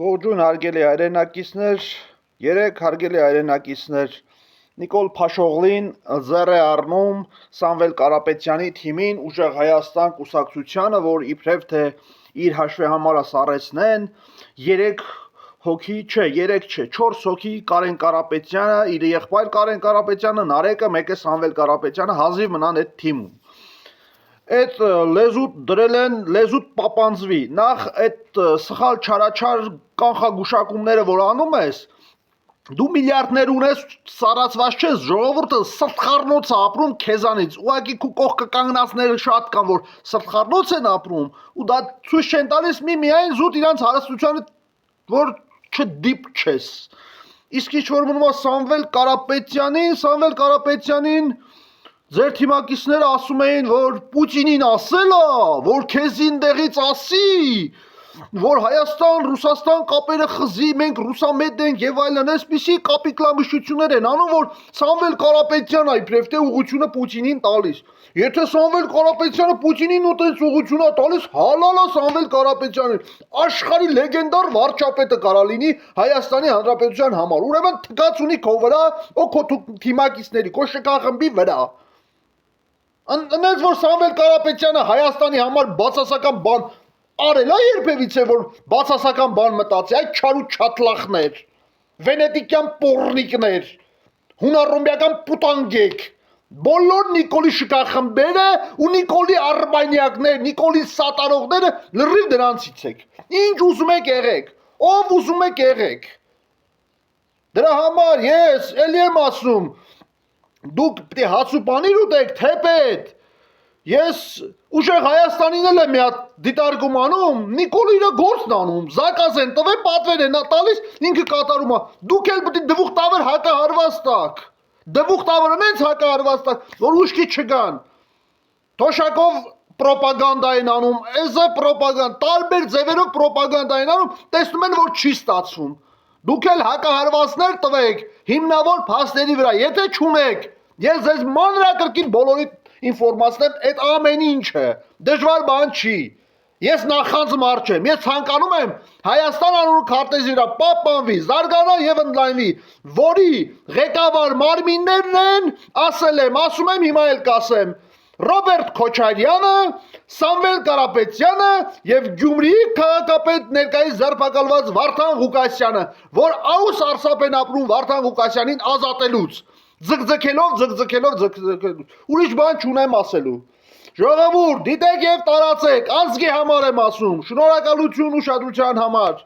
Ողջույն հարգելի հայրենակիցներ, երեք հարգելի հայրենակիցներ, Նիկոլ Փաշօղլին ձեռ է առնում Սամվել Կարապետյանի թիմին ուժեղ Հայաստան կուսակցությանը, որ իբրև թե իր հաշվեհամարը սառեցնեն, 3 հոգի, չէ, 3 չէ, 4 հոգի Կարեն Կարապետյանը, իր եղբայր Կարեն Կարապետյանը, Նարեկը, մեկ է Սամվել Կարապետյանը հազիվ մնան այդ թիմում։ Այդ լեզուտ դրել են լեզուտ պապանձվի, նախ այդ սխալ չարաչար կանխագուշակումները, որ անում ես, դու միլիարդներ ունես, սարացված չես, ժողովուրդը սրտխառնոց է ապրում քեզանից, ուղղակի քո կողքը կանգնածները շատ կան, որ սրտխառնոց են ապրում, ու դա ցույց չեն տալիս միայն զուտ իրանց հարստությանը, որ չդիպչես։ Իսկ ինչ որ մնում է Սամվել Կարապետյանին ձեր թիմակիցները ասում էին, որ Պուտինին ասել է, որ քեզին դեղից ասի, որ Հայաստան, Ռուսաստան կապերը խզի, մենք ռուսամետ ենք եւ այլն, այսպիսի կապիկլամշություններ են անում, որ Սամվել Կարապետյանը իբրև թե ուղղությունը Պուտինին տալիս։ Եթե Սամվել Կարապետյանը Պուտինին ուտեց ուղղությունը տալիս, հալալա Սամվել Կարապետյանին, աշխարհի լեգենդար վարչապետը կարա լինի Հայաստանի Հանրապետության համար։ Ուրեմն թքած ունի քո վրա, քո թիմակիցների, քո շքախմբի վրա։ Անենց որ Սամվել Կարապետյանը Հայաստանի համար բացասական բան արել է երբևիցե, որ բացասական բան մտածի, այդ չարու չատլախներ, վենետիկյան պոռնիկներ, հունարոմեական պուտանգեք, բոլոր Նիկոլի շքախմբերը ու Նիկոլի արբանյակներ, Նիկոլի սատարողները լրիվ դրանցից եք։ Ինչ ուզում եք եղեք, ով ուզում եք եղեք։ Դրա համար ես էլի եմ ասում, դուք պետք է հացուպանիր ուտեք, թե պետ։ Ես ուժեղ Հայաստանին էլ եմ մի հատ դիտարկում անում, Նիկոլը իր գործն անում, զակազ են տվել, պատվեր են տալիս, ինքը կատարում է։ Դուք էլ պետք է դվուխ տավեր հակահարվածտակ։ Դվուխ տավերը մենց հակահարվածտակ, որ ուշքի չգան։ Թոշակով պրոպագանդա են անում, էզը պրոպագանդ, տարբեր ձևերով պրոպագանդա են անում, տեսնում են, որ չի ստացվում։ Դուք էլ հակահարվածներ տվեք հիմնավոր փաստերի վրա, եթե չունեք, ես ձեզ մանրակրկին բոլորիդ ինֆորմացնեմ, այդ ամեն ինչը դժվար բան չի։ Ես նախանձ մարդ չեմ, ես ցանկանում եմ Հայաստան անունը քարտեզի վրա պահպանվի, զարգանա եւ ընդլայնվի, որի ղեկավար մարմիններն են, ասում եմ, հիմա էլ կասեմ, Ռոբերտ Քոչարյանը, Սամվել Կարապետյանը եւ Գյումրիի քաղաքապետ ներկայիս ձերբակալված Վարդան Ղուկասյանը, որ աուս արսապ են ապրում Վարդան Ղուկասյանին ազատելուց, ձգձգելով, ուրիշ բան չունեմ ասելու։ Ժողովուրդ, դիտեք եւ տարածեք, ազգի համար եմ ասում, շնորհակալություն ուշադրության համար։